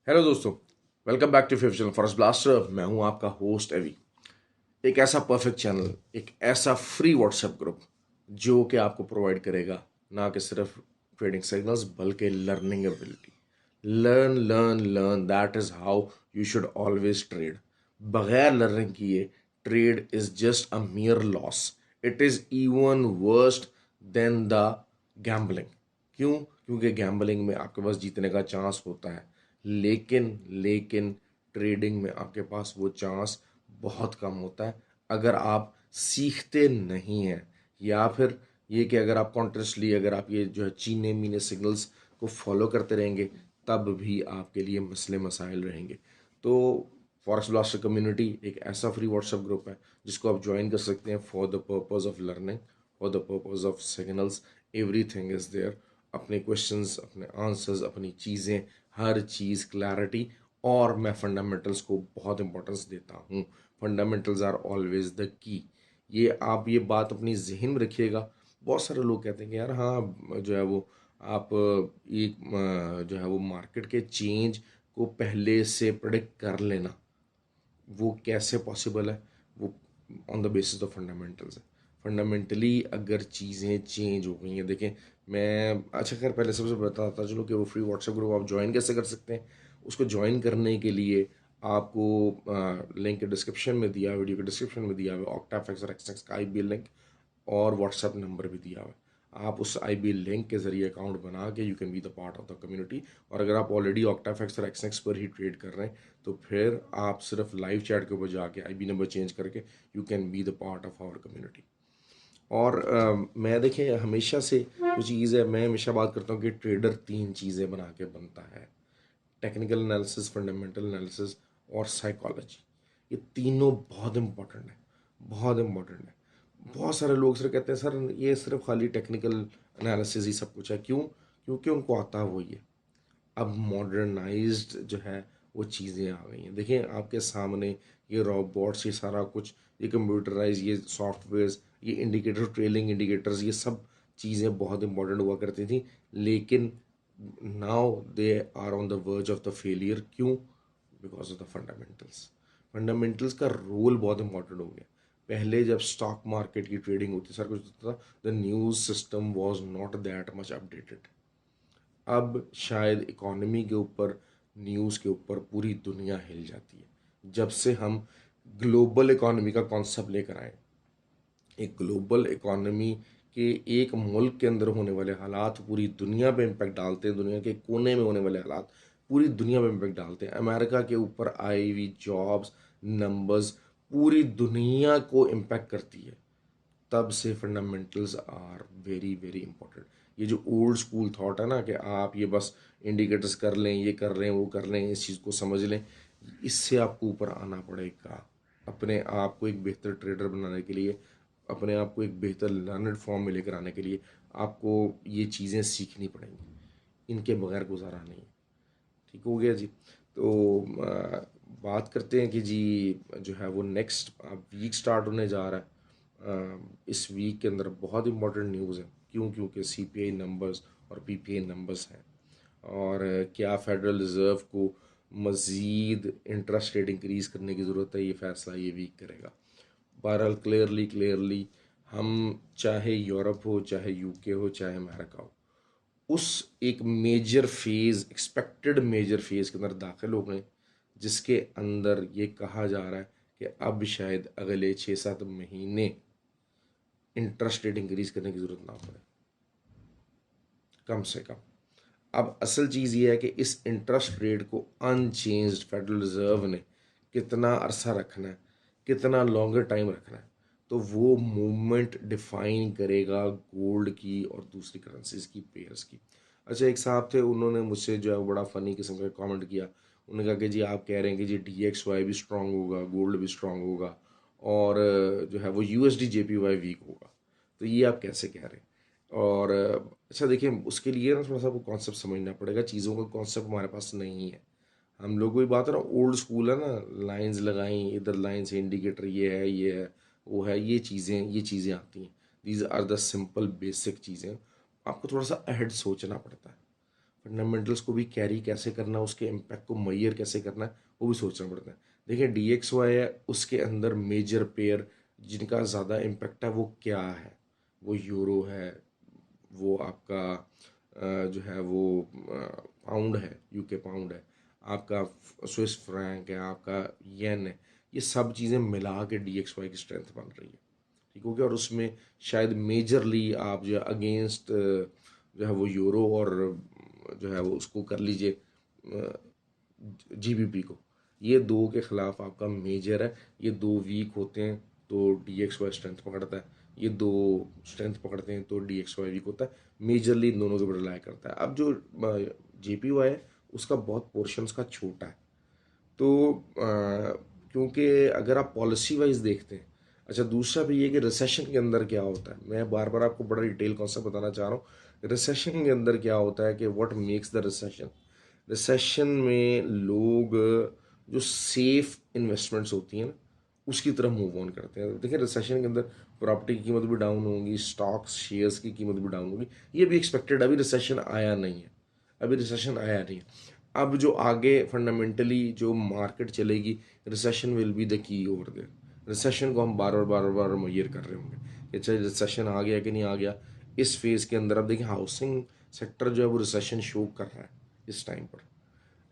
Hello दोस्तों, welcome back to fifth channel Forest Blaster. मैं हूं आपका होस्ट एवी। एक ऐसा परफेक्ट चैनल, एक ऐसा फ्री व्हाट्सएप ग्रुप जो कि आपको प्रोवाइड करेगा ना कि सिर्फ ट्रेडिंग सिग्नल्स बल्कि learning ability. Learn learn learn, that is how you should always trade. बगैर लर्निंग किए trade is just a मियर loss. It is even worst then the gambling. क्यों? क्योंकि गैम्बलिंग में आपके पास जीतने का चांस होता है, लेकिन लेकिन ट्रेडिंग में आपके पास वो चांस बहुत कम होता है अगर आप सीखते नहीं हैं, या फिर ये कि अगर आप कॉन्ट्रेस्टली अगर आप ये जो है चीने मीने सिग्नल्स को फॉलो करते रहेंगे तब भी आपके लिए मसले मसाइल रहेंगे। तो फॉरेस्ट ब्लास्टर कम्युनिटी एक ऐसा फ्री व्हाट्सएप ग्रुप है जिसको आप ज्वाइन कर सकते हैं for the purpose of learning, for the purpose of signals. Everything is there. अपने क्वेश्चंस, अपने आंसर्स, अपनी चीज़ें, हर चीज़ क्लैरिटी। और मैं फंडामेंटल्स को बहुत इंपॉर्टेंस देता हूँ। Fundamentals are always the key. ये आप ये बात अपनी जहन में रखिएगा। बहुत सारे लोग कहते हैं कि यार हाँ जो है वो आप एक जो है वो मार्केट के चेंज को पहले से प्रेडिक्ट कर लेना, वो कैसे पॉसिबल है? वो on the basis of fundamentals है। फंडामेंटली अगर चीज़ें चेंज हो गई हैं, देखें मैं अच्छा खैर पहले सबसे बताता चलो कि वो फ्री व्हाट्सएप ग्रुप आप ज्वाइन कैसे कर सकते हैं। उसको ज्वाइन करने के लिए आपको लिंक डिस्क्रिप्शन में दिया, वीडियो के डिस्क्रिप्शन में दिया हुआ ऑक्टाफैक्स और एक्सटेक्स का आईबी लिंक और व्हाट्सएप नंबर भी दिया हुआ है। आप उस आईबी लिंक के ज़रिए अकाउंट बना के you can be the part of the community. और अगर आप ऑलरेडी ऑक्टाफैक्स और एक्सनेक्स पर ही ट्रेड कर रहे हैं तो फिर आप सिर्फ लाइव चैट के ऊपर जाके आईबी नंबर चेंज करके you can be the part of our community. और मैं देखें हमेशा से जो चीज़ है, मैं हमेशा बात करता हूँ कि ट्रेडर तीन चीज़ें बना के बनता है: टेक्निकल एनालिसिस, फंडामेंटल एनालिसिस और साइकोलॉजी। ये तीनों बहुत इंपॉर्टेंट है, बहुत इंपॉर्टेंट है। बहुत सारे लोग सिर्फ कहते हैं सर ये सिर्फ खाली टेक्निकल एनालिसिस ही सब कुछ है। क्यों? क्योंकि उनको आता है वही है। अब मॉडर्नाइज्ड जो है वो चीज़ें आ गई हैं। देखिए आपके सामने ये रोबोट्स, ये सारा कुछ, ये कंप्यूटराइज, ये सॉफ्टवेयर्स, ये इंडिकेटर, ट्रेलिंग इंडिकेटर्स, ये सब चीज़ें बहुत इंपॉर्टेंट हुआ करती थी। लेकिन now they are on the verge of the failure. क्यों? Because of the fundamentals. Fundamentals का रोल बहुत इंपॉर्टेंट हो गया। पहले जब स्टॉक मार्केट की ट्रेडिंग होती सारा कुछ होता था, the news system was not that much updated. अब शायद इकोनॉमी के ऊपर, न्यूज़ के ऊपर पूरी दुनिया हिल जाती है जब से हम ग्लोबल इकोनॉमी का कॉन्सेप्ट लेकर आए। एक ग्लोबल इकोनॉमी के एक मुल्क के अंदर होने वाले हालात पूरी दुनिया पे इम्पैक्ट डालते हैं। दुनिया के कोने में होने वाले हालात पूरी दुनिया पे इम्पैक्ट डालते हैं। अमेरिका के ऊपर आई हुई जॉब्स नंबर्स पूरी दुनिया को इम्पैक्ट करती है। तब से fundamentals are very very important. ये जो ओल्ड स्कूल थॉट है ना कि आप ये बस इंडिकेटर्स कर लें, ये कर लें, वो कर लें, इस चीज़ को समझ लें, इससे आपको ऊपर आना पड़ेगा। अपने आप को एक बेहतर ट्रेडर बनाने के लिए, अपने आप को एक बेहतर लर्नड फॉर्म में लेकर आने के लिए आपको ये चीज़ें सीखनी पड़ेंगी। इनके बगैर गुजारा नहीं है। ठीक हो गया जी। तो बात करते हैं कि जी जो है वो नेक्स्ट वीक स्टार्ट होने जा रहा है। इस वीक के अंदर बहुत इंपॉर्टेंट न्यूज़ है। क्यों? क्योंकि सीपीआई नंबर्स और पीपीआई नंबर्स हैं। और क्या फेडरल रिज़र्व को मज़ीद इंटरेस्ट रेट इंक्रीज़ करने की ज़रूरत है, ये फ़ैसला ये वीक करेगा। बहरहाल क्लियरली क्लियरली हम चाहे यूरोप हो, चाहे यूके हो, चाहे अमेरिका हो, उस एक major phase, expected major phase के अंदर दाखिल हो गए जिसके अंदर ये कहा जा रहा है कि अब शायद अगले 6-7 महीने इंटरेस्ट रेट इंक्रीज़ करने की ज़रूरत ना पड़े, कम से कम। अब असल चीज़ ये है कि इस इंटरेस्ट रेट को अनचेंज्ड फेडरल रिज़र्व ने कितना अरसा रखना है, कितना लॉन्गर टाइम रखना है, तो वो मूवमेंट डिफाइन करेगा गोल्ड की और दूसरी करेंसीज की, पेयर्स की। अच्छा, एक साहब थे, उन्होंने मुझसे जो है बड़ा फ़नी किस्म का कमेंट किया। उन्होंने कहा कि जी आप कह रहे हैं कि जी DXY भी स्ट्रांग होगा, गोल्ड भी स्ट्रांग होगा, और जो है वो USD JPY वीक होगा, तो ये आप कैसे कह रहे हैं? और अच्छा देखिए, उसके लिए ना थोड़ा सा वो कॉन्सेप्ट समझना पड़ेगा। चीज़ों का कॉन्सेप्ट हमारे पास नहीं है। हम लोग वही बात है ना, ओल्ड स्कूल है ना, लाइंस लगाई, इधर लाइन से इंडिकेटर ये है, ये है, वो है, ये चीज़ें आती हैं। These are the simple basic चीज़ें। आपको थोड़ा सा अहेड सोचना पड़ता है। फंडामेंटल्स को भी कैरी कैसे करना, उसके इम्पैक्ट को मैयर कैसे करना है, वो भी सोचना पड़ता है। देखिए DXY है, उसके अंदर मेजर पेयर जिनका ज़्यादा इम्पैक्ट है वो क्या है, वो यूरो है, वो आपका जो है वो पाउंड है, यूके पाउंड है, आपका स्विस फ्रैंक है, आपका येन है। ये सब चीज़ें मिला के DXY की स्ट्रेंथ बन रही है, ठीक हो गया। और उसमें शायद मेजरली आप जो है अगेंस्ट जो है वो यूरो और जो है वो उसको कर लीजिए GBP को, ये दो के ख़िलाफ़ आपका मेजर है। ये दो वीक होते हैं तो DXY स्ट्रेंथ पकड़ता है, ये दो स्ट्रेंथ पकड़ते हैं तो DXY वीक होता है। मेजरली इन दोनों के ऊपर रिलाई करता है। अब जो JPY है उसका बहुत पोर्शंस का छोटा है, तो क्योंकि अगर आप पॉलिसी वाइज देखते हैं, अच्छा दूसरा भी ये कि रिसेशन के अंदर क्या होता है, मैं बार बार आपको बड़ा डिटेल कॉन्सेप्ट बताना चाह रहा हूँ। रिसेशन के अंदर क्या होता है कि what makes the recession, recession में लोग जो सेफ इन्वेस्टमेंट्स होती हैं ना उसकी तरफ मूव ऑन करते हैं। देखिए रिसेशन के अंदर प्रॉपर्टी की कीमत भी डाउन होगी, स्टॉक्स शेयर्स की कीमत भी डाउन होगी, ये भी एक्सपेक्टेड। अभी रिसेशन आया नहीं है, अभी रिसेशन आया नहीं है। अब जो आगे फंडामेंटली जो मार्केट चलेगी, recession will be the key over there. Recession को हम बार बार मैयर कर रहे होंगे कि चाहे रिसेशन आ गया कि नहीं आ गया। इस फेज़ के अंदर अब देखिए हाउसिंग सेक्टर जो है वो रिसेशन शो कर रहा है इस टाइम पर।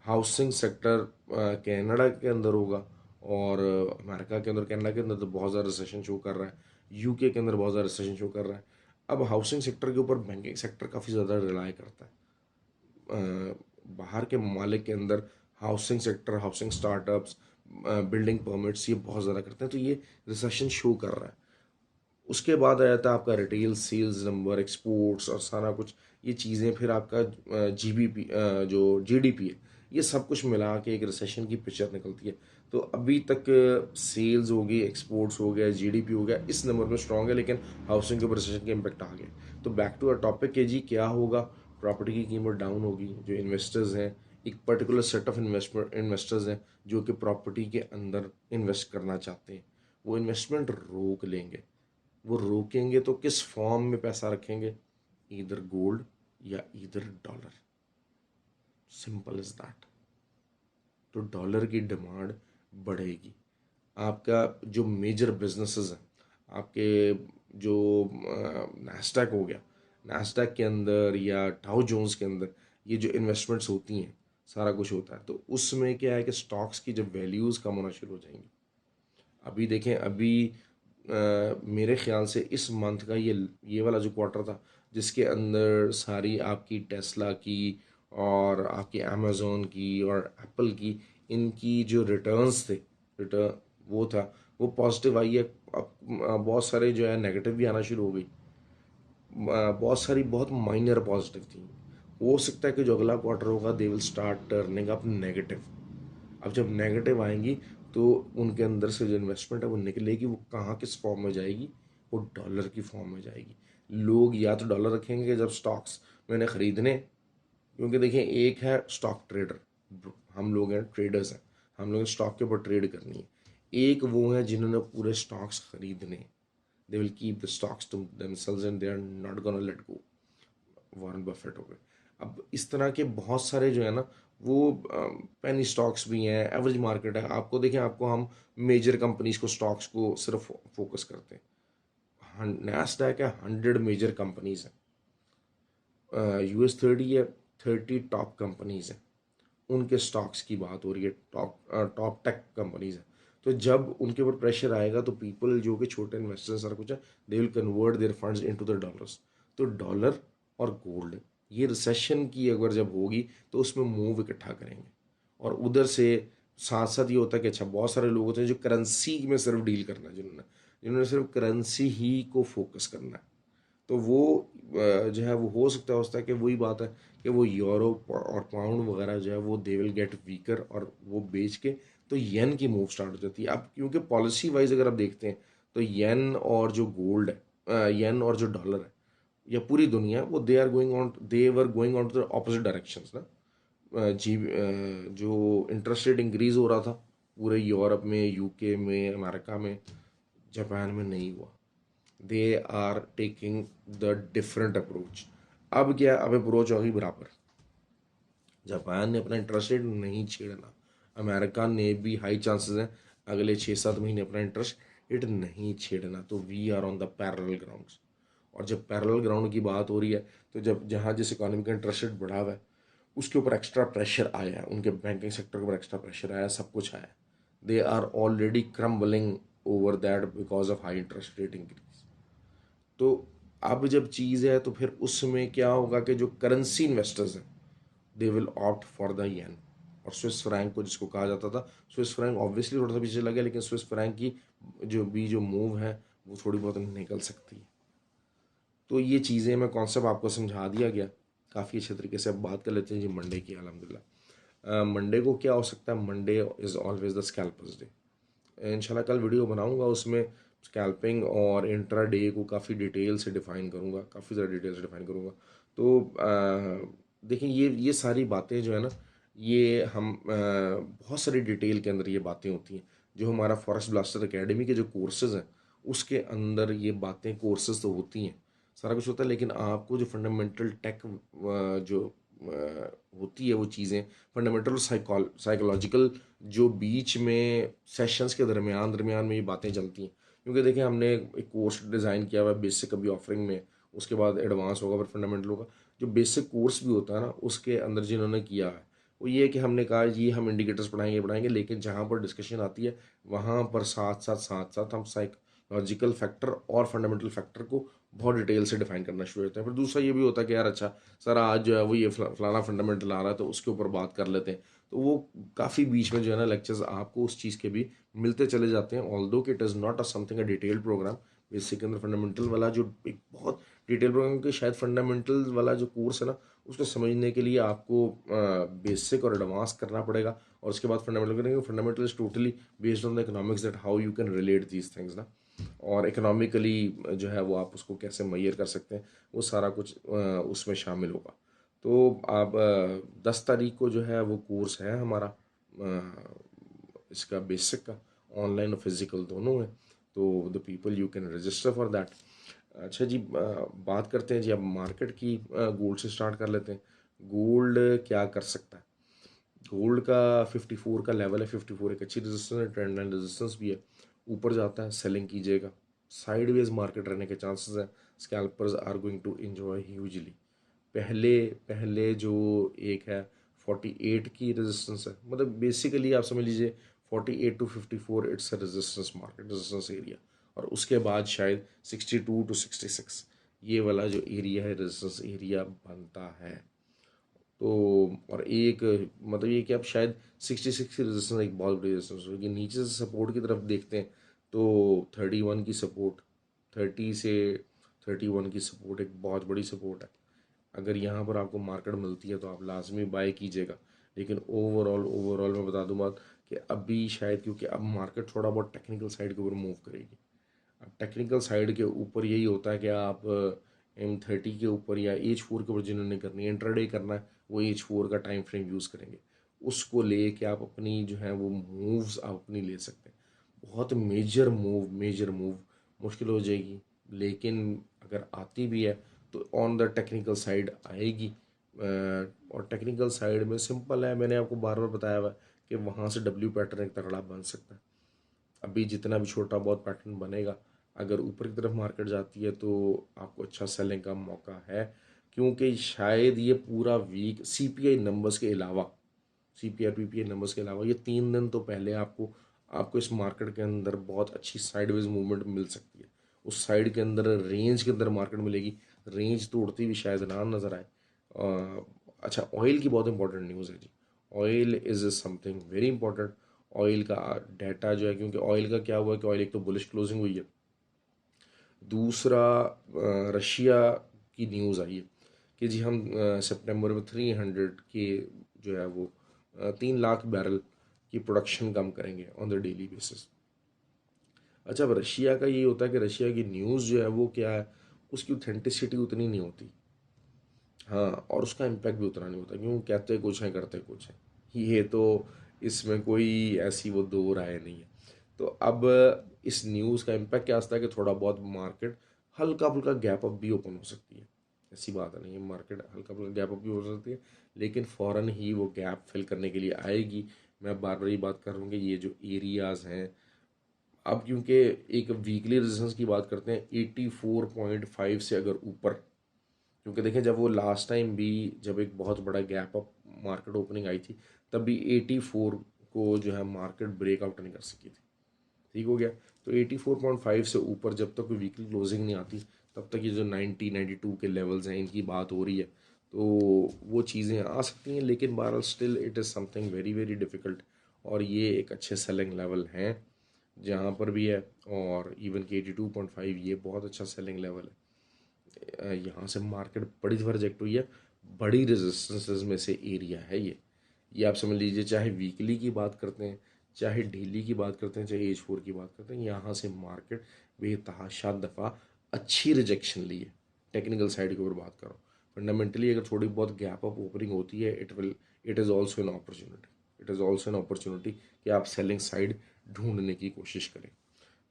हाउसिंग सेक्टर कनाडा के अंदर होगा और अमेरिका के अंदर, कनाडा के अंदर तो बहुत ज़्यादा रिसेशन शो कर रहा है, यूके के अंदर बहुत ज़्यादा रिसेशन शो कर रहा है। अब हाउसिंग सेक्टर के ऊपर बैंकिंग सेक्टर काफ़ी ज़्यादा रिलाई करता है। बाहर के ममालिक के अंदर housing sector, housing startups, building permits ये बहुत ज़्यादा करते हैं, तो ये रिसेशन शो कर रहा है। उसके बाद आ जाता है आपका रिटेल सेल्स नंबर, एक्सपोर्ट्स और सारा कुछ, ये चीज़ें फिर आपका GBP जो GDP है, ये सब कुछ मिला के एक रिसेशन की पिक्चर निकलती है। तो अभी तक सेल्स हो गई, एक्सपोर्ट्स हो गया, GDP हो गया, इस नंबर में स्ट्रॉन्ग है, लेकिन हाउसिंग के ऊपर रिसेशन के इम्पैक्ट आ गए। तो बैक टू अ टॉपिक के जी क्या होगा, प्रॉपर्टी की कीमत डाउन होगी। जो इन्वेस्टर्स हैं, एक पर्टिकुलर सेट ऑफ इन्वेस्टर्स हैं जो कि प्रॉपर्टी के अंदर इन्वेस्ट करना चाहते हैं, वो इन्वेस्टमेंट रोक लेंगे। वो रोकेंगे तो किस फॉर्म में पैसा रखेंगे, इधर गोल्ड या इधर डॉलर, सिंपल इज दैट। तो डॉलर की डिमांड बढ़ेगी। आपका जो मेजर बिजनेसेस हैं, आपके जो नैस्डैक हो गया, नैस्डैक के अंदर या डाउ जोन्स के अंदर ये जो इन्वेस्टमेंट्स होती हैं, सारा कुछ होता है, तो उसमें क्या है कि स्टॉक्स की जब वैल्यूज़ कम होना शुरू हो जाएंगी। अभी देखें, अभी मेरे ख्याल से इस मंथ का ये वाला जो क्वार्टर था, जिसके अंदर सारी आपकी टेस्ला की और आपकी अमेज़ोन की और एप्पल की, इनकी जो रिटर्न्स थे, रिटर्न वो था, वो पॉजिटिव आई है। अब बहुत सारे जो है नेगेटिव भी आना शुरू हो गई। बहुत सारी बहुत माइनर पॉजिटिव थी। हो सकता है कि जो अगला क्वार्टर होगा they will start turning up negative. अब जब नेगेटिव आएंगी तो उनके अंदर से जो इन्वेस्टमेंट है वो निकलेगी, वो कहाँ किस फॉर्म में जाएगी, वो डॉलर की फॉर्म में जाएगी। लोग या तो डॉलर रखेंगे जब स्टॉक्स मैंने ख़रीदने, क्योंकि देखिए एक है स्टॉक ट्रेडर, हम लोग हैं ट्रेडर्स हैं, हम लोग स्टॉक के ऊपर ट्रेड करनी है। एक वो है जिन्होंने पूरे स्टॉक्स खरीदने, they will keep the stocks to themselves and they are not gonna let go. Warren Buffett हो गए। अब इस तरह के बहुत सारे जो है ना वो पेनी स्टॉक्स भी हैं, एवरेज मार्केट है। आपको देखें, आपको हम मेजर कंपनीज को, स्टॉक्स को सिर्फ फोकस करते हैं। नैस्डैक है, 100 मेजर कंपनीज हैं। US 30 है, 30 टॉप कंपनीज हैं, उनके स्टॉक्स की बात हो रही है, टॉप टेक कंपनीज हैं। तो जब उनके ऊपर प्रेशर आएगा तो पीपल जो कि छोटे इन्वेस्टर्स सारा कुछ है, they will convert there funds into the dollars. तो डॉलर और गोल्ड, ये रिसेशन की अगर जब होगी तो उसमें मूव इकट्ठा करेंगे। और उधर से साथ साथ ये होता है कि अच्छा बहुत सारे लोग होते हैं जो करेंसी में सिर्फ डील करना है, जिन्होंने जिन्होंने सिर्फ करेंसी ही को फोकस करना है। तो वो जो है वो हो सकता है कि वही बात है कि वो यूरो और पाउंड वगैरह जो है वो दे विल गेट वीकर, और वो बेच के तो येन की मूव स्टार्ट हो जाती है। अब क्योंकि पॉलिसी वाइज अगर आप देखते हैं तो येन और जो गोल्ड है, येन और जो डॉलर है, या पूरी दुनिया, वो they were going on to the opposite directions ना। जो इंटरेस्ट रेट इंक्रीज हो रहा था पूरे यूरोप में, यूके में, अमेरिका में, जापान में नहीं हुआ। They are taking the different approach. अब क्या, अब अप्रोच होगी बराबर। जापान ने अपना इंटरेस्ट रेट नहीं छेड़ना, अमेरिका ने भी हाई चांसेस हैं अगले 6-7 महीने अपना इंटरेस्ट रेट नहीं छेड़ना। तो we are on the parallel grounds. और जब पैरेलल ग्राउंड की बात हो रही है तो जब जहाँ जिस इकोनॉमी का इंटरेस्ट रेट बढ़ा हुआ है उसके ऊपर एक्स्ट्रा प्रेशर आया है, उनके बैंकिंग सेक्टर के ऊपर एक्स्ट्रा प्रेशर आया, सब कुछ आया। They are already crumbling over that because of high interest rate increase. तो अब जब चीज़ है तो फिर उसमें क्या होगा कि जो करेंसी इन्वेस्टर्स हैं they will opt for the येन और स्विस फ्रैंक को, जिसको कहा जाता था। स्विस फ्रैंक ऑब्वियसली थोड़ा सा पीछे लगा, लेकिन स्विस फ्रैंक की जो मूव है वो थोड़ी बहुत निकल सकती है। तो ये चीज़ें मैं कॉन्सेप्ट आपको समझा दिया गया काफ़ी अच्छे तरीके से। अब बात कर लेते हैं जी मंडे की। अल्हम्दुलिल्लाह मंडे को क्या हो सकता है, Monday is always the scalpers day. इंशाल्लाह कल वीडियो बनाऊंगा, उसमें स्कैल्पिंग और इंट्रा डे को काफ़ी डिटेल से डिफ़ाइन करूंगा, काफ़ी ज़्यादा डिटेल से डिफ़ाइन करूंगा। तो देखिए ये सारी बातें जो है ना, ये हम बहुत सारी डिटेल के अंदर ये बातें होती हैं। जो हमारा फॉरेस्ट ब्लास्टर एकेडमी के जो कोर्सेज़ हैं उसके अंदर ये बातें कोर्सेज़ तो होती हैं, सारा कुछ होता है, लेकिन आपको जो फंडामेंटल टेक जो होती है वो चीज़ें फंडामेंटल साइकोलॉजिकल जो बीच में सेशंस के दरमियान दरमियान में ये बातें चलती हैं। क्योंकि देखिए हमने एक कोर्स डिज़ाइन किया हुआ है बेसिक अभी ऑफरिंग में, उसके बाद एडवांस होगा, फिर फंडामेंटल होगा। जो बेसिक कोर्स भी होता है ना उसके अंदर जिन्होंने किया है वो ये है कि हमने कहा जी हम इंडिकेटर्स पढ़ाएंगे, लेकिन जहाँ पर डिस्कशन आती है वहाँ पर साथ साथ हम साइकोलॉजिकल फैक्टर और फंडामेंटल फैक्टर को बहुत डिटेल से डिफाइन करना शुरू होते हैं। फिर दूसरा ये भी होता है कि यार अच्छा सर आज जो है वो ये फलाना फंडामेंटल आ रहा है तो उसके ऊपर बात कर लेते हैं। तो वो काफ़ी बीच में जो है ना लेक्चर्स आपको उस चीज़ के भी मिलते चले जाते हैं। ऑल्दो कि it is not a something a detailed program. Basic के अंदर फंडामेंटल वाला जो एक बहुत डिटेल प्रोग्राम के शायद फंडामेंटल वाला जो कोर्स है ना उसको समझने के लिए आपको बेसिक और एडवांस करना पड़ेगा, और उसके बाद फंडामेंटल करेंगे। Fundamental is totally based on the economics, that how you can relate these things ना, और इकोनॉमिकली जो है वो आप उसको कैसे मैयर कर सकते हैं, वो सारा कुछ उसमें शामिल होगा। तो आप 10 तारीख को जो है वो कोर्स है हमारा इसका बेसिक का, ऑनलाइन और फिज़िकल दोनों है। तो the people you can register for that. अच्छा जी बात करते हैं जी अब मार्केट की। गोल्ड से स्टार्ट कर लेते हैं। गोल्ड क्या कर सकता है। गोल्ड का 54 का लेवल है, 54 एक अच्छी रेजिस्टेंस है, ट्रेंड लाइन रेजिस्टेंस भी है। ऊपर जाता है सेलिंग कीजिएगा, साइडवेज मार्केट रहने के चांसेस हैं। Scalpers are going to enjoy hugely. पहले पहले जो एक है 48 की रेजिस्टेंस है, मतलब बेसिकली आप समझ लीजिए 48 to 54 it's a resistance market, resistance area. और उसके बाद शायद 62 टू 66 ये वाला जो एरिया है रेजिस्टेंस एरिया बनता है। तो और एक मतलब ये कि अब शायद 66 की रेजिस्टेंस एक बहुत बड़ी रेजिस्टेंस होगी। नीचे से सपोर्ट की तरफ देखते हैं तो 31 की सपोर्ट, 30 से 31 की सपोर्ट एक बहुत बड़ी सपोर्ट है। अगर यहाँ पर आपको मार्केट मिलती है तो आप लाजमी बाय कीजिएगा। लेकिन ओवरऑल मैं बता दूँ बात कि अभी शायद क्योंकि अब मार्केट थोड़ा बहुत टेक्निकल साइड के ऊपर मूव करेगी। अब टेक्निकल साइड के ऊपर यही होता है कि आप M30 के ऊपर या H4 के ऊपर जिन्होंने करनी है इंट्राडे करना है वो H4 का टाइम फ्रेम यूज़ करेंगे। उसको ले के आप अपनी जो है वो मूव्स आप अपनी ले सकते हैं। बहुत मेजर मूव मुश्किल हो जाएगी, लेकिन अगर आती भी है तो ऑन द टेक्निकल साइड आएगी। और टेक्निकल साइड में सिंपल है, मैंने आपको बार बार बताया हुआ है कि वहाँ से डब्ल्यू पैटर्न एक तगड़ा बन सकता है। अभी जितना भी छोटा बहुत पैटर्न बनेगा, अगर ऊपर की तरफ मार्केट जाती है तो आपको अच्छा सेलिंग का मौका है। क्योंकि शायद ये पूरा वीक सीपीआई नंबर्स के अलावा, सीपीआई पीपीआई नंबर्स के अलावा ये 3 दिन तो पहले आपको आपको इस मार्केट के अंदर बहुत अच्छी साइडवेज मूवमेंट मिल सकती है। उस साइड के अंदर रेंज के अंदर मार्केट मिलेगी, रेंज तोड़ती भी शायद ना नज़र आए। अच्छा ऑयल की बहुत इंपॉर्टेंट न्यूज़ है जी। Oil is something very important. Oil का डाटा जो है, क्योंकि ऑयल का क्या हुआ है कि ऑयल एक तो बुलिश क्लोजिंग हुई है, दूसरा रशिया की न्यूज़ आई है कि जी हम सितंबर में 300 के जो है वो 3 लाख बैरल की प्रोडक्शन कम करेंगे ऑन द डेली बेसिस। अच्छा अब रशिया का ये होता है कि रशिया की न्यूज़ जो है वो क्या है, उसकी ऑथेंटिसिटी उतनी नहीं होती। हाँ, और उसका इम्पैक्ट भी उतना नहीं होता, क्यों कहते कुछ है करते कुछ है। ये तो इसमें कोई ऐसी वो दो राय नहीं है। तो अब इस न्यूज़ का इम्पैक्ट क्या आता है कि थोड़ा बहुत मार्केट हल्का फुल्का गैप अप भी ओपन हो सकती है। ऐसी बात नहीं है, मार्केट हल्का फुल्का गैप अप भी हो सकती है, लेकिन फ़ौरन ही वो गैप फिल करने के लिए आएगी। मैं बार बार ये बात कर रहा हूँ कि ये जो एरियाज़ हैं, अब क्योंकि एक वीकली रेजिस्टेंस की बात करते हैं 84.5 से अगर ऊपर, क्योंकि देखें जब वो लास्ट टाइम भी जब एक बहुत बड़ा गैप अप मार्केट ओपनिंग आई थी, तब भी 84 को जो है मार्केट ब्रेकआउट नहीं कर सकी थी। ठीक हो गया। तो 84.5 से ऊपर जब तक कोई वीकली क्लोजिंग नहीं आती, तब तक ये जो 92 के लेवल्स हैं इनकी बात हो रही है, तो वो चीज़ें आ सकती हैं, लेकिन बहरहाल still it is something very very difficult. और ये एक अच्छे सेलिंग लेवल हैं जहाँ पर भी है, और इवन के 82.5 ये बहुत अच्छा सेलिंग लेवल है। यहाँ से मार्केट बड़ी दफ़ा रिजेक्ट हुई है, बड़ी रेजिस्टेंसेस में से एरिया है ये आप समझ लीजिए। चाहे वीकली की बात करते हैं, चाहे डेली की बात करते हैं, चाहे H4 की बात करते हैं, यहाँ से मार्केट बेतहाशा दफ़ा अच्छी रिजेक्शन ली है। टेक्निकल साइड के ऊपर बात कर रहा हूँ। फंडामेंटली अगर थोड़ी बहुत गैप अप ओपनिंग होती है, it is also an opportunity, it is also an opportunity कि आप सेलिंग साइड ढूंढने की कोशिश करें।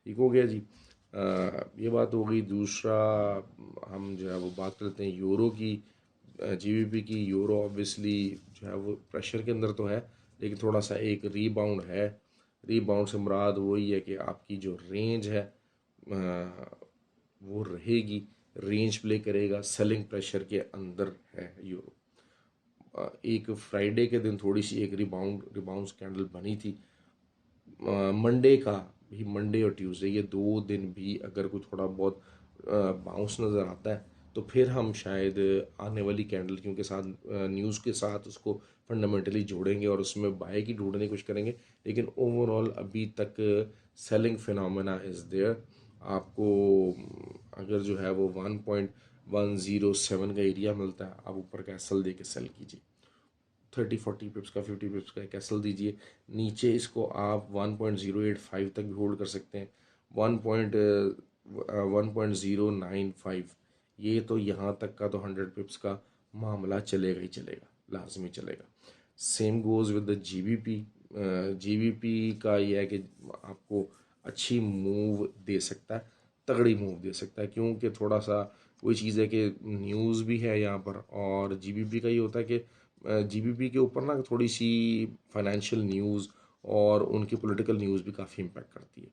ठीक हो गया जी। ये बात हो गई। दूसरा हम जो है वो बात करते हैं यूरो की, जीबीपी की। यूरो ऑब्वियसली जो है वो प्रेशर के अंदर तो है, लेकिन थोड़ा सा एक रीबाउंड है। रीबाउंड से मुराद वही है कि आपकी जो रेंज है वो रहेगी, रेंज प्ले करेगा, सेलिंग प्रेशर के अंदर है यूरो। एक फ्राइडे के दिन थोड़ी सी एक रिबाउंड कैंडल बनी थी। मंडे का भी, मंडे और ट्यूसडे ये 2 दिन भी अगर कोई थोड़ा बहुत बाउंस नज़र आता है, तो फिर हम शायद आने वाली कैंडल क्योंकि साथ न्यूज़ के साथ उसको फंडामेंटली जोड़ेंगे और उसमें बाय की ढूंढने की कोशिश करेंगे। लेकिन ओवरऑल अभी तक सेलिंग फिनोमेना इज़ देयर। आपको अगर जो है वो 1.107 का एरिया मिलता है, आप ऊपर का एसल दे के सेल कीजिए। 30-40 पिप्स का, 50 पिप्स का एक एसल दीजिए। नीचे इसको आप 1.085 तक भी होल्ड कर सकते हैं। 1.095, ये तो यहाँ तक का तो 100 पिप्स का मामला चलेगा ही चलेगा, लाजमी चलेगा। Same goes with the GBP. GBP का ये है कि आपको अच्छी मूव दे सकता है, तगड़ी मूव दे सकता है, क्योंकि थोड़ा सा वही चीज़ है कि न्यूज़ भी है यहाँ पर। और जीबीपी का ये होता है कि जीबीपी के ऊपर ना थोड़ी सी फाइनेंशियल न्यूज़ और उनकी पॉलिटिकल न्यूज़ भी काफ़ी इम्पेक्ट करती है,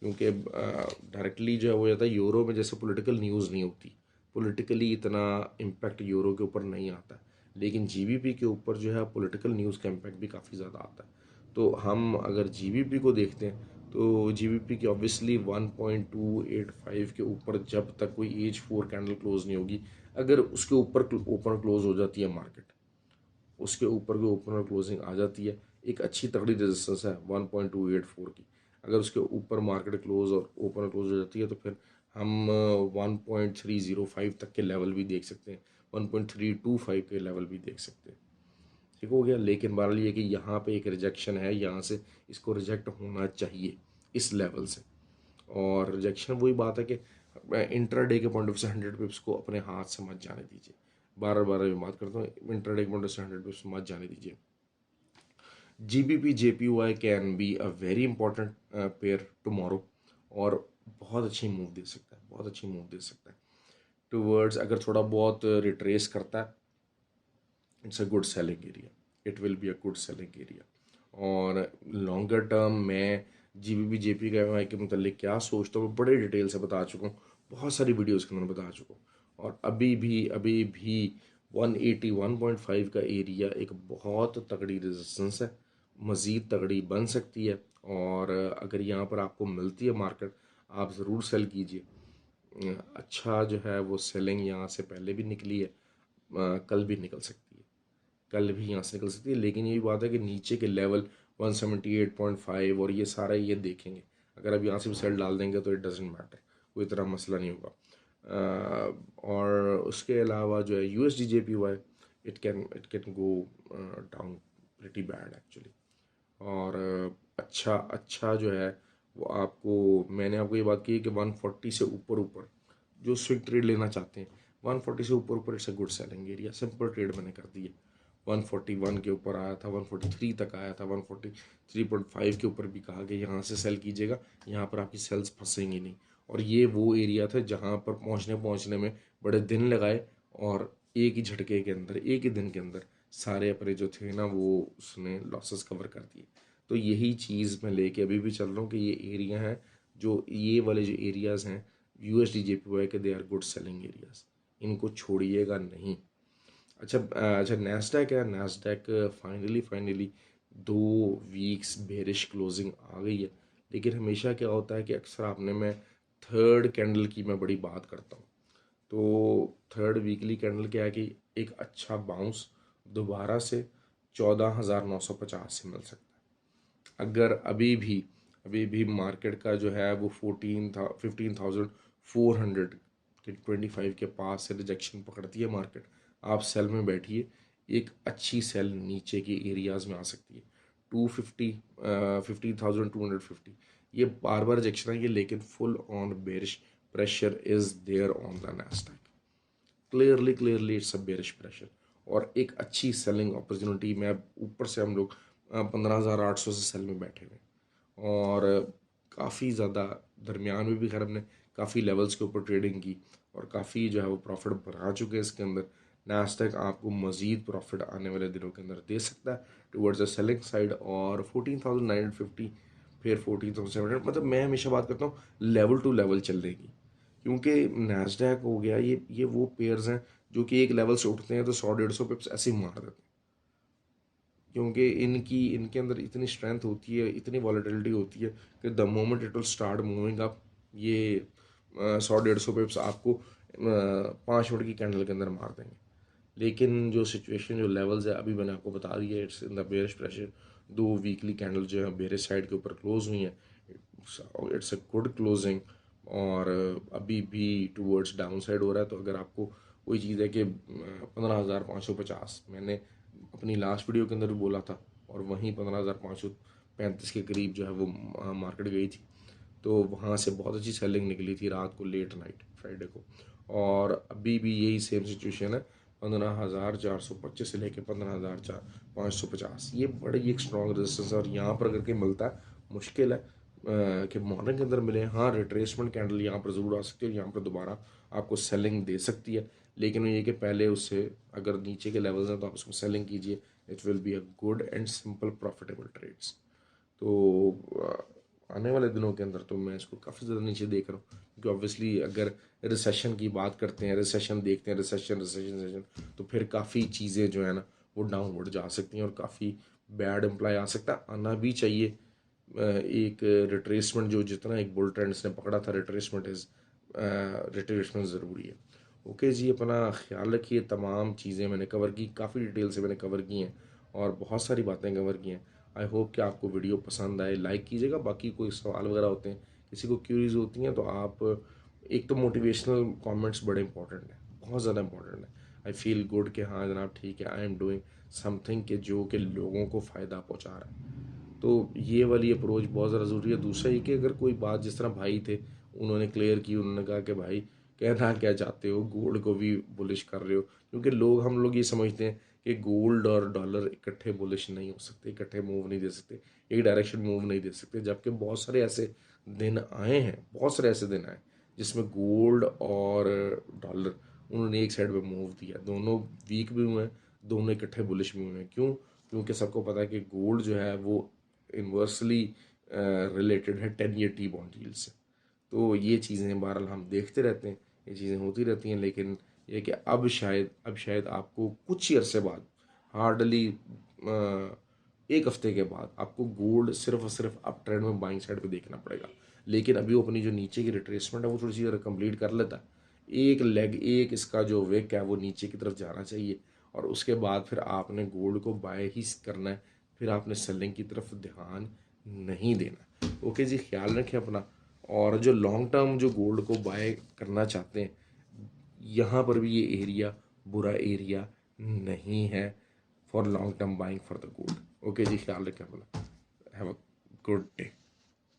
क्योंकि डायरेक्टली जो है वो जाता है यूरो में, जैसे पॉलिटिकल न्यूज़ नहीं होती, पॉलिटिकली इतना इम्पेक्ट यूरो के ऊपर नहीं आता, लेकिन जीबीपी के ऊपर जो है पॉलिटिकल न्यूज़ का इम्पेक्ट भी काफ़ी ज़्यादा आता है। तो हम अगर जीबीपी को देखते हैं, तो जीबीपी की ऑब्वियसली 1.285 के ऊपर जब तक कोई H4 कैंडल क्लोज नहीं होगी, अगर उसके ऊपर ओपन क्लोज हो जाती है मार्केट, उसके ऊपर की ओपन और क्लोजिंग आ जाती है, एक अच्छी तगड़ी रेजिस्टेंस है 1.284 की। अगर उसके ऊपर मार्केट क्लोज और ओपन और क्लोज हो जाती है, तो फिर हम 1.305 तक के लेवल भी देख सकते हैं, 1.325 के लेवल भी देख सकते हैं। ठीक हो गया। लेकिन बहरहाल ये कि यहाँ पे एक रिजेक्शन है, यहाँ से इसको रिजेक्ट होना चाहिए इस लेवल से। और रिजेक्शन वही बात है कि इंट्राडे के पॉइंट ऑफ से 100 पिप्स को अपने हाथ से मत जाने दीजिए। बार बार मैं बात करता हूँ, इंट्राडे के पॉइंट ऑफ से 100 पिप्स मत जाने दीजिए। GBP JPY can be a very important pair tomorrow, और बहुत अच्छी मूव दे सकता है, बहुत अच्छी मूव दे सकता है टूवर्ड्स। अगर थोड़ा बहुत रिट्रेस करता है, it's a good selling area, it will be a good selling area. और लॉन्गर टर्म में जीबीपी जेपी के मतलब क्या सोचता हूँ, बड़े डिटेल से बता चुका हूँ, बहुत सारी वीडियोज़ के अंदर बता चुका हूँ। और अभी भी 181.5 का एरिया एक बहुत तगड़ी रेजिस्टेंस है, मज़ीद तगड़ी बन सकती है। और अगर यहाँ पर आपको मिलती है मार्केट, आप ज़रूर सेल कीजिए। अच्छा जो है वो सेलिंग यहाँ से पहले भी निकली है, कल भी निकल सकती है, कल भी यहाँ से निकल सकती है। लेकिन यही बात है कि नीचे के लेवल 178.5 और ये सारा ये देखेंगे। अगर आप यहाँ से भी सेल डाल देंगे तो इट डजेंट मैटर, कोई तरह मसला नहीं होगा। और उसके अलावा जो है USD JPY, it can go down pretty bad actually. और अच्छा अच्छा जो है वो आपको, मैंने आपको ये बात की है कि 140 से ऊपर ऊपर जो स्विंग ट्रेड लेना चाहते हैं, 140 से ऊपर ऊपर it's a good selling area. Simple trade मैंने कर दी है। 141 के ऊपर आया था, 143 तक आया था, 143.5 के ऊपर भी कहा कि यहाँ से सेल कीजिएगा, यहाँ पर आपकी सेल्स फंसेंगी नहीं। और ये वो एरिया था जहाँ पर पहुँचने में बड़े दिन लगाए, और एक ही झटके के अंदर, एक ही दिन के अंदर सारे अपने जो थे ना वो उसने लॉसेस कवर कर दिए। तो यही चीज़ मैं लेके अभी भी चल रहा हूँ कि ये एरिया है, जो ये वाले जो एरियाज़ हैं यूएसडी जेपीवाई के, they are good selling areas, इनको छोड़िएगा नहीं। अच्छा नैस्डैक है, Nasdaq finally 2 weeks bearish closing आ गई है। लेकिन हमेशा क्या होता है कि अक्सर आपने, मैं थर्ड कैंडल की मैं बड़ी बात करता हूँ, तो थर्ड वीकली कैंडल क्या है कि एक अच्छा बाउंस दोबारा से 14,950 से मिल सकता है। अगर अभी भी मार्केट का जो है वो 15,400 के 25 के पास से रिजेक्शन पकड़ती है मार्केट, आप सेल में बैठिए, एक अच्छी सेल नीचे के एरियाज में आ सकती है 250, 15,250, ये बार बार रिजेक्शन आएगी लेकिन full on bearish pressure is there on the Nasdaq, clearly it's a bearish pressure, और एक अच्छी सेलिंग अपॉर्चुनिटी में। अब ऊपर से हम लोग 15,800 से सेल में बैठे हुए, और काफ़ी ज़्यादा दरमियान में भी खैर हमने काफ़ी लेवल्स के ऊपर ट्रेडिंग की और काफ़ी जो है वो प्रॉफिट बढ़ा चुके हैं इसके अंदर। नास्डैक आपको मज़ीद प्रॉफिट आने वाले दिनों के अंदर दे सकता है टुवर्ड्स द सेलिंग साइड, और 14,950 फिर 14,700, मतलब मैं हमेशा बात करता हूँ लेवल टू लेवल चल रहेगी, क्योंकि नैस्डैक हो गया, ये वो पेयर्स हैं जो कि एक लेवल से उठते हैं तो 100-150 पिप्स ऐसे ही मार देते हैं, क्योंकि इनके अंदर इतनी स्ट्रेंथ होती है, इतनी वॉलेटिलिटी होती है कि the moment it will start moving up, ये 100-150 पिप्स आपको 5 मिनट की कैंडल के अंदर मार देंगे। लेकिन जो सिचुएशन, जो लेवल्स है अभी मैंने आपको बता दिया, it's in the bearish pressure. 2 weekly candle जो है बेयरिश साइड के ऊपर क्लोज हुई हैं, इट्स अ गुड क्लोजिंग, और अभी भी टूवर्ड्स डाउन साइड हो रहा है। तो अगर आपको कोई चीज़ है कि 15,550 मैंने अपनी लास्ट वीडियो के अंदर भी बोला था, और वहीं 15,535 के करीब जो है वो मार्केट गई थी, तो वहाँ से बहुत अच्छी सेलिंग निकली थी रात को, लेट नाइट फ्राइडे को, और अभी भी यही सेम सिचुएशन है 15,425 से लेकर 15,550, ये बड़ी एक स्ट्रॉन्ग रेजिस्टेंस है। और यहाँ पर अगर कहीं मिलता है, मुश्किल है कि मॉर्निंग के अंदर मिले, हाँ रिट्रेसमेंट कैंडल यहाँ पर ज़रूर आ सकती है, यहाँ पर दोबारा आपको सेलिंग दे सकती है, लेकिन ये कि पहले उससे अगर नीचे के लेवल्स हैं तो आप उसको सेलिंग कीजिए, it will be a good and simple profitable trades. तो आने वाले दिनों के अंदर तो मैं इसको काफ़ी ज़्यादा नीचे देख रहा हूँ, क्योंकि ऑब्वियसली अगर रिसेशन की बात करते हैं, रिसेशन देखते हैं, रिसेशन तो फिर काफ़ी चीज़ें जो है ना वो डाउनवर्ड जा सकती हैं और काफ़ी बैड एम्प्लॉय आ सकता है, आना भी चाहिए। एक रिट्रेसमेंट जो जितना एक बुल ट्रेंड ने पकड़ा था, रिट्रेसमेंट ज़रूरी है। ओके जी, अपना ख्याल रखिए। तमाम चीज़ें मैंने कवर की, काफ़ी डिटेल से मैंने कवर की हैं और बहुत सारी बातें कवर की हैं। आई होप कि आपको वीडियो पसंद आए, लाइक कीजिएगा। बाकी कोई सवाल वगैरह होते हैं, किसी को क्यूरीज होती हैं, तो आप, एक तो मोटिवेशनल कमेंट्स बड़े इंपॉर्टेंट हैं, बहुत ज़्यादा इंपॉर्टेंट है। आई फील गुड कि हाँ जनाब ठीक है, आई एम डूइंग समथिंग के जो कि लोगों को फ़ायदा पहुँचा रहा है, तो ये वाली अप्रोच बहुत ज़्यादा ज़रूरी है। दूसरा ये कि अगर कोई बात, जिस तरह भाई थे उन्होंने क्लियर की, उन्होंने कहा कि भाई कहना क्या चाहते हो, गोल्ड को भी बुलिश कर रहे हो, क्योंकि हम लोग ये समझते हैं कि गोल्ड और डॉलर इकट्ठे बुलिश नहीं हो सकते, इकट्ठे मूव नहीं दे सकते, एक डायरेक्शन मूव नहीं दे सकते, जबकि बहुत सारे ऐसे दिन आए हैं, बहुत सारे ऐसे दिन आए जिसमें गोल्ड और डॉलर उन्होंने एक साइड पे मूव दिया, दोनों वीक भी हुए हैं, दोनों इकट्ठे बुलिश भी हुए हैं। क्यों? क्योंकि सबको पता है कि गोल्ड जो है वो इन्वर्सली रिलेटेड है 10 ईयर टी बॉन्ड यील्ड से। तो ये चीज़ें बहरहाल हम देखते रहते हैं, ये चीज़ें होती रहती हैं, लेकिन ये कि अब शायद आपको कुछ ही अरसे बाद, हार्डली 1 हफ्ते के बाद, आपको गोल्ड सिर्फ और सिर्फ अप ट्रेंड में बाइंग साइड पे देखना पड़ेगा। लेकिन अभी वो अपनी जो नीचे की रिट्रेसमेंट है वो थोड़ी सी अगर कंप्लीट कर लेता है, एक लेग, एक इसका जो विक है वो नीचे की तरफ जाना चाहिए, और उसके बाद फिर आपने गोल्ड को बाय ही करना है, फिर आपने सेलिंग की तरफ ध्यान नहीं देना। ओके जी, ख्याल रखें अपना। और जो लॉन्ग टर्म जो गोल्ड को बाय करना चाहते हैं, यहाँ पर भी ये एरिया बुरा एरिया नहीं है for long term buying for the gold. Okay जी, ख्याल रखें अपना। Have a good day.